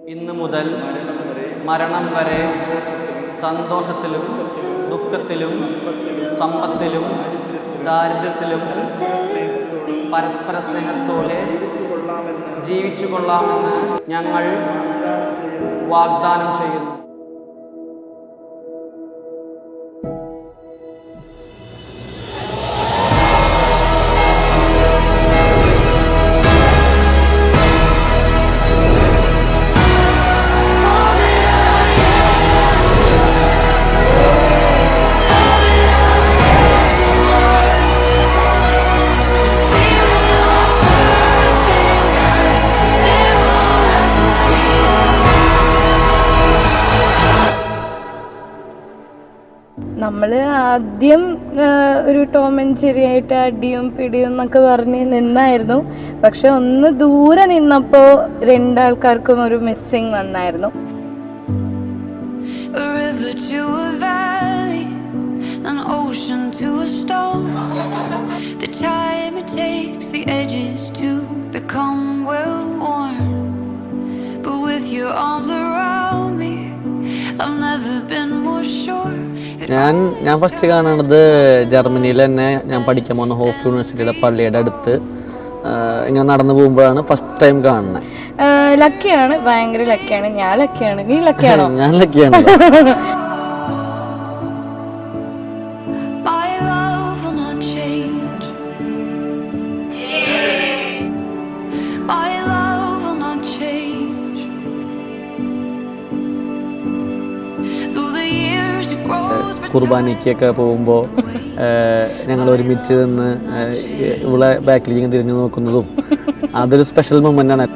ഇന്നു മുതൽ മരണം വരെ സന്തോഷത്തിലും ദുഃഖത്തിലും സമ്പത്തിലും ദാരിദ്ര്യത്തിലും പരസ്പര സ്നേഹത്തോടെ ജീവിച്ചു കൊള്ളാമെന്ന് ഞങ്ങൾ വാഗ്ദാനം ചെയ്യുന്നു. നമ്മൾ ആദ്യം ഒരു ടോം ആൻഡ് ജെറി ആയിട്ട് അടിയും പിടിയും എന്നൊക്കെ പറഞ്ഞ് നിന്നായിരുന്നു. പക്ഷെ ഒന്ന് ദൂരെ നിന്നപ്പോൾ രണ്ടാൾക്കാർക്കും ഒരു മിസ്സിങ് വന്നായിരുന്നു. ഞാൻ ഫസ്റ്റ് കാണുന്നത് ജർമ്മനിയിൽ തന്നെ ഞാൻ പഠിക്കാൻ പോകുന്ന ഹോഫ് യൂണിവേഴ്സിറ്റിയുടെ പള്ളിയുടെ അടുത്ത് ഇങ്ങനെ നടന്നു പോകുമ്പോഴാണ് ഫസ്റ്റ് ടൈം കാണുന്നത്. ലക്കിയാണ്, ഭയങ്കര ലക്കിയാണ്. ഞാൻ ലക്കിയാണ്. നീ ലക്കിയാണോ? ഞാൻ ലക്കിയാണ്. കുർബാനയ്ക്കൊക്കെ പോകുമ്പോൾ ഞങ്ങൾ ഒരുമിച്ച് നിന്ന് ഇവിടെ ബാക്കിലേക്ക് തിരിഞ്ഞു നോക്കുന്നതും അതൊരു സ്പെഷ്യൽ മൊമെന്റ് ആണ്.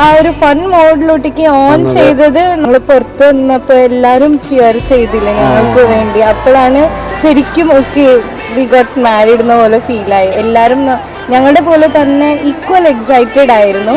ആ ഒരു ഫൺ മോഡിലോട്ടേക്ക് ഓൺ ചെയ്തത് നമ്മൾ പുറത്ത് വന്നപ്പോ എല്ലാരും ചിയർ ചെയ്തില്ല ഞങ്ങൾക്ക് വേണ്ടി. അപ്പോഴാണ് ശരിക്കും ഓക്കെ വി ഗോട്ട് മാരീഡ് എന്ന പോലെ ഫീലായി. എല്ലാരും ഞങ്ങളുടെ പോലെ തന്നെ ഈക്വൽ എക്സൈറ്റഡ് ആയിരുന്നു.